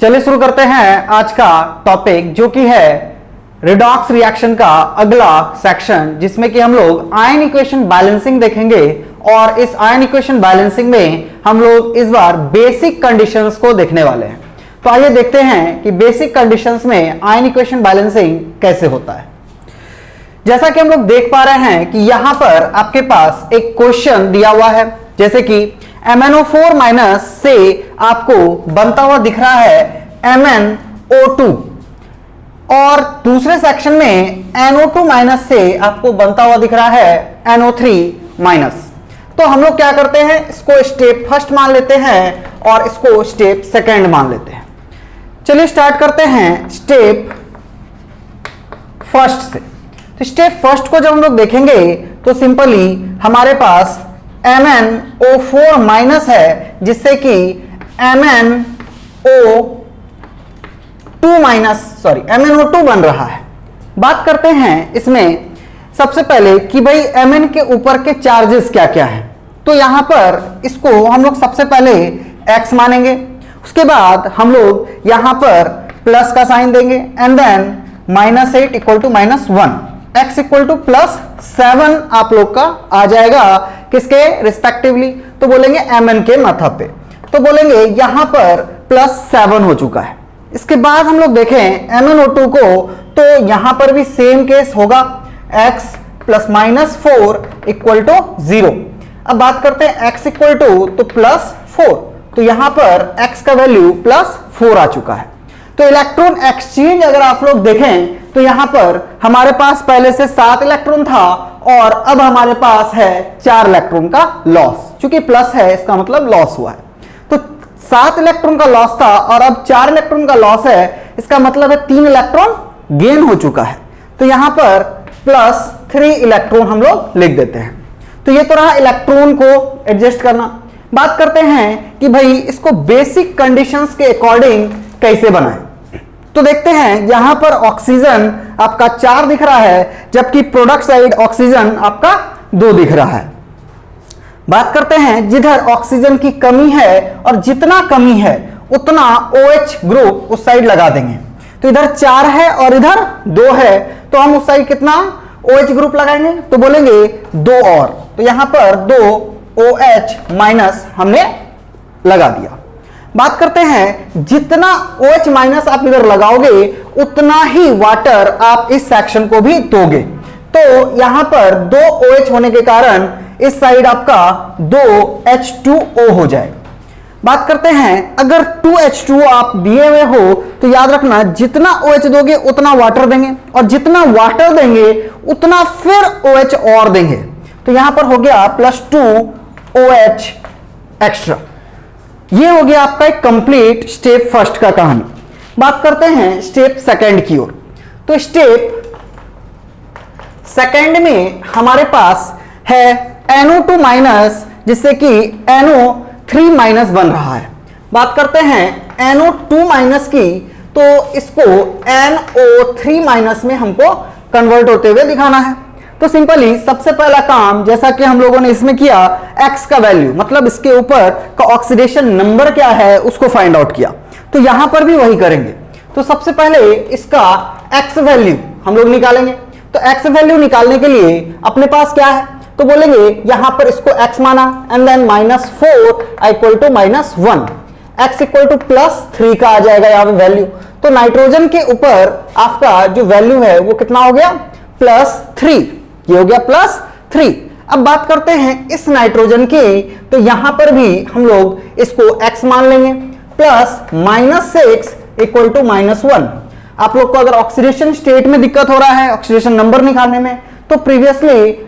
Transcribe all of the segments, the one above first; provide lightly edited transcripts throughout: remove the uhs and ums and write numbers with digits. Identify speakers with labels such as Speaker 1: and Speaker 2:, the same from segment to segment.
Speaker 1: चलिए शुरू करते हैं आज का टॉपिक, जो कि है रिडॉक्स रिएक्शन का अगला सेक्शन, जिसमें कि हम लोग आयन इक्वेशन बैलेंसिंग देखेंगे। और इस आयन इक्वेशन बैलेंसिंग में हम लोग इस बार बेसिक कंडीशंस को देखने वाले हैं। तो आइए देखते हैं कि बेसिक कंडीशंस में आयन इक्वेशन बैलेंसिंग कैसे होता है। जैसा कि हम लोग देख पा रहे हैं कि यहां पर आपके पास एक क्वेश्चन दिया हुआ है, जैसे कि MnO4 माइनस से आपको बनता हुआ दिख रहा है MnO2, और दूसरे सेक्शन में NO2 माइनस से आपको बनता हुआ दिख रहा है NO3 माइनस। तो हम लोग क्या करते हैं, इसको स्टेप फर्स्ट मान लेते हैं और इसको स्टेप सेकंड मान लेते हैं। चलिए स्टार्ट करते हैं स्टेप फर्स्ट से। तो स्टेप फर्स्ट को जब हम लोग देखेंगे तो सिंपली हमारे पास MnO4 माइनस है, जिससे कि MnO2 बन रहा है। बात करते हैं इसमें सबसे पहले कि भाई Mn के ऊपर के चार्जेस क्या क्या हैं। तो यहां पर इसको हम लोग सबसे पहले x मानेंगे, उसके बाद हम लोग यहां पर प्लस का साइन देंगे and then -8 equal to -1, x equal to +7 आप लोग का आ जाएगा किसके रिस्पेक्टिवली, तो बोलेंगे Mn के माथा पे, तो बोलेंगे यहां पर +7 हो चुका है। इसके बाद हम लोग देखें MnO2 को, तो यहां पर भी सेम केस होगा, x + -4 इक्वल टू 0। अब बात करते हैं x इक्वल टू तो +4, तो यहां पर x का वैल्यू +4 आ चुका है। तो इलेक्ट्रॉन एक्सचेंज अगर आप लोग देखें तो यहां पर हमारे पास पहले से 7 इलेक्ट्रॉन था और अब हमारे पास है 4 इलेक्ट्रॉन का लॉस। चूंकि प्लस है इसका मतलब लॉस हुआ है, तो 7 इलेक्ट्रॉन का लॉस था और अब 4 इलेक्ट्रॉन का लॉस है, इसका मतलब है 3 इलेक्ट्रॉन गेन हो चुका है। तो यहां पर +3 इलेक्ट्रॉन हम लोग लिख देते हैं। तो ये तो रहा इलेक्ट्रॉन को एडजस्ट करना। बात करते हैं कि भाई इसको बेसिक कंडीशंस के अकॉर्डिंग कैसे बनाएं। तो देखते हैं यहां पर ऑक्सीजन आपका 4 दिख रहा है, जबकि प्रोडक्ट साइड ऑक्सीजन आपका 2 दिख रहा है। बात करते हैं जिधर ऑक्सीजन की कमी है और जितना कमी है उतना OH ग्रुप उस साइड लगा देंगे। तो इधर 4 है और इधर 2 है, तो हम उस साइड कितना OH ग्रुप लगाएंगे, तो बोलेंगे 2 और, तो यहां पर 2 OH माइनस हमने लगा दिया। बात करते हैं जितना OH माइनस आप इधर लगाओगे उतना ही वाटर आप इस सेक्शन को भी दोगे। तो यहां पर 2 OH होने के कारण इस साइड आपका 2 H2O हो जाएगा। बात करते हैं अगर 2 H2O आप दिए हुए हो तो याद रखना जितना OH दोगे उतना वाटर देंगे, और जितना वाटर देंगे उतना फिर OH और देंगे। तो यहां पर हो गया +2 OH एक्स्ट्रा। ये हो गया आपका एक कंप्लीट स्टेप फर्स्ट का कहानी। बात करते हैं स्टेप सेकंड की ओर। तो स्टेप सेकंड में हमारे पास है NO2 माइनस, जिससे कि NO3 माइनस बन रहा है। बात करते हैं NO2 माइनस की, तो इसको NO3 माइनस में हमको कन्वर्ट होते हुए दिखाना है। तो सिंपली सबसे पहला काम, जैसा कि हम लोगों ने इसमें किया, x का वैल्यू मतलब इसके ऊपर का ऑक्सीडेशन नंबर क्या है उसको फाइंड आउट किया। तो यहां पर भी वही करेंगे। तो सबसे पहले इसका x वैल्यू हम लोग निकालेंगे। तो x वैल्यू निकालने के लिए अपने पास क्या है, तो बोलेंगे यहां पर इसको x माना and then -4 equal to -1, x equal to +3 का आ जाएगा यहां पे वैल्यू। तो नाइट्रोजन के ऊपर आपका जो वैल्यू है वो कितना हो गया, +3। ये हो गया +3। अब बात करते हैं इस नाइट्रोजन की, तो यहां पर भी हम लोग इसको x मान लेंगे, +6 इक्वल टू -1। आप लोग को अगर ऑक्सीडेशन स्टेट में दिक्कत हो रहा है ऑक्सीडेशन नंबर निकालने में, तो प्रीवियसली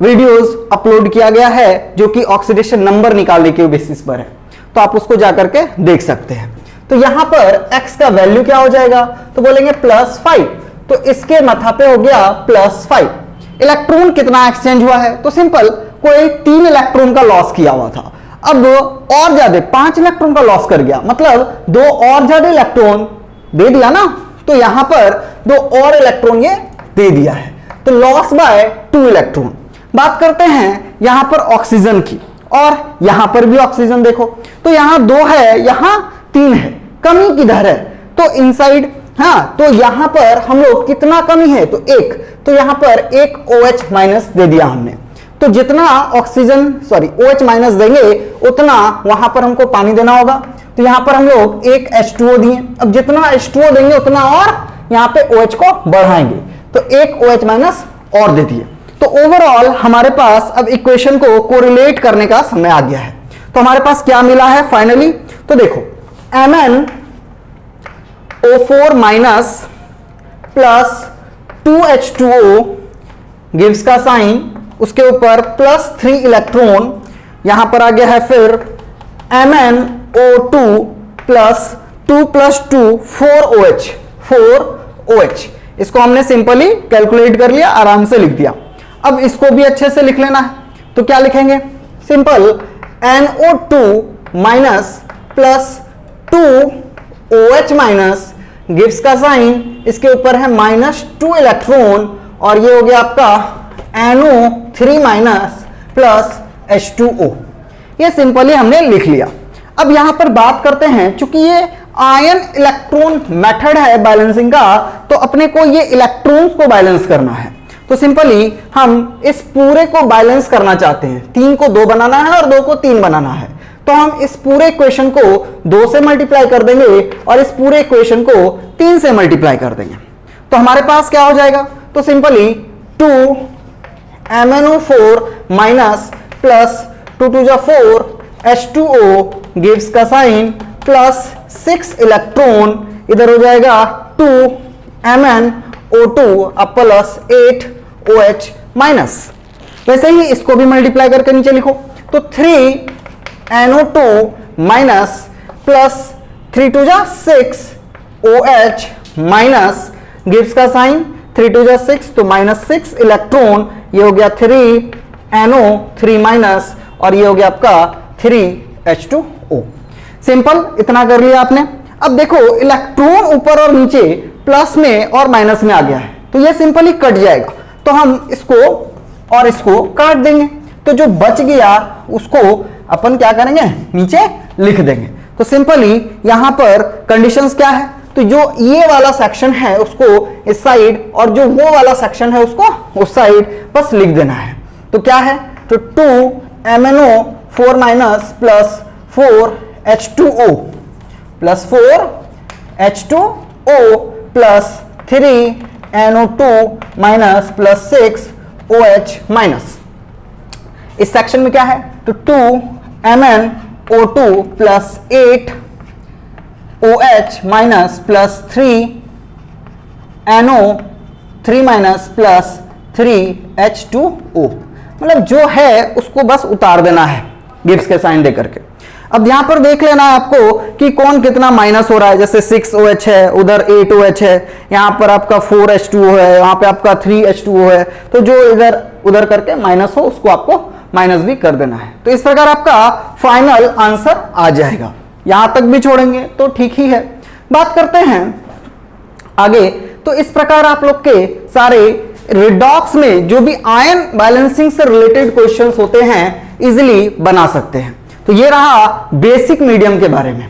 Speaker 1: वीडियोस अपलोड किया गया है जो कि ऑक्सीडेशन नंबर निकालने के बेसिस पर है, तो आप उसको जाकर के देख सकते हैं। तो यहां पर x का वैल्यू क्या हो जाएगा, तो बोलेंगे +5, तो इसके माथा पे हो गया +5। इलेक्ट्रॉन कितना एक्सचेंज हुआ है, तो सिंपल कोई 3 इलेक्ट्रॉन का लॉस किया हुआ था, अब और ज्यादा 5 इलेक्ट्रॉन का लॉस कर गया, मतलब 2 और ज्यादा इलेक्ट्रॉन दे दिया ना। तो यहां पर 2 और इलेक्ट्रॉन ये दे दिया है, तो लॉस बाय 2 इलेक्ट्रॉन। बात करते हैं यहां पर ऑक्सीजन की, और यहां पर भी ऑक्सीजन देखो, तो यहां 2 है यहां 3 है, कमी किधर है, तो इनसाइड, हाँ, तो यहां पर हम लोग कितना कमी है, तो एक, तो यहां पर एक OH माइनस दे दिया हमने। तो जितना ऑक्सीजन OH माइनस देंगे उतना वहां पर हमको पानी देना होगा। तो यहां पर हम लोग एक H2O दिए, अब जितना H2O देंगे उतना और यहां पे OH को बढ़ाएंगे, तो एक OH माइनस और दे दिए। तो ओवरऑल हमारे पास अब इक्वेशन को कोरिलेट करने का समय आ गया है। तो हमारे पास क्या मिला है फाइनली, तो देखो MnO4 minus plus 2H2O gives का साइन, उसके ऊपर +3 इलेक्ट्रॉन, यहां पर आ गया है फिर MnO2 प्लस 2 + 2 4OH। इसको हमने सिंपली कैलकुलेट कर लिया, आराम से लिख दिया। अब इसको भी अच्छे से लिख लेना है, तो क्या लिखेंगे, simple NO2 minus plus 2OH minus gives का साइन, इसके ऊपर है -2 इलेक्ट्रॉन, और ये हो गया आपका NO3 माइनस प्लस H2O। ये सिंपली हमने लिख लिया। अब यहां पर बात करते हैं, चूंकि ये आयन इलेक्ट्रॉन मेथड है बैलेंसिंग का, तो अपने को ये इलेक्ट्रॉन्स को बैलेंस करना है। तो सिंपली हम इस पूरे को बैलेंस करना चाहते हैं, 3 को 2 बनाना है और 2 को 3 बनाना है। तो हम इस पूरे इक्वेशन को 2 से मल्टीप्लाई कर देंगे और इस पूरे इक्वेशन को 3 से मल्टीप्लाई कर देंगे। तो हमारे पास क्या हो जाएगा, तो simply 2 MnO4 minus plus 2 × 4 H2O gives का साइन प्लस 6 इलेक्ट्रॉन, इधर हो जाएगा 2 MnO2 अब प्लस 8 OH माइनस। वैसे ही इसको भी मल्टीप्लाई करके नीचे लिखो, तो 3 NO2 minus plus 3 × 6 OH minus gives का साइन 3 × 6 तो -6 इलेक्ट्रॉन, ये हो गया 3 NO3 माइनस, और ये हो गया आपका 3 H2O। सिंपल, इतना कर लिया आपने। अब देखो इलेक्ट्रॉन ऊपर और नीचे प्लस में और माइनस में आ गया है, तो ये सिंपली कट जाएगा। तो हम इसको और इसको काट देंगे, तो जो बच गया उसको अपन क्या करेंगे, नीचे लिख देंगे। तो सिंपली यहां पर कंडीशंस क्या है, तो जो ये वाला सेक्शन है उसको इस साइड और जो वो वाला सेक्शन है उसको उस साइड बस लिख देना है। तो क्या है, तो 2 MnO4 minus plus 4 H2O plus 4 H2O plus 3 NO2 minus plus 6 OH minus. इस सेक्शन में क्या है, तो 2 MnO2 plus 8 OH minus plus 3 NO3 minus plus 3 H2O, मतलब जो है उसको बस उतार देना है गिब्स के साइन दे करके। अब यहां पर देख लेना है आपको कि कौन कितना माइनस हो रहा है, जैसे 6 OH है, उधर 8 OH है, यहां पर आपका 4 H2O है, यहां पे आपका 3 H2O है, तो जो इधर उधर करके माइनस हो उसको आपको माइनस भी कर देना है। तो इस प्रकार आपका फाइनल आंसर आ जाएगा। यहां तक भी छोड़ेंगे तो ठीक ही है। बात करते हैं आगे, तो इस प्रकार आप लोग के सारे रिडॉक्स में जो भी आयन बैलेंसिंग से रिलेटेड क्वेश्चंस होते हैं इजीली बना सकते हैं। तो ये रहा बेसिक मीडियम के बारे में।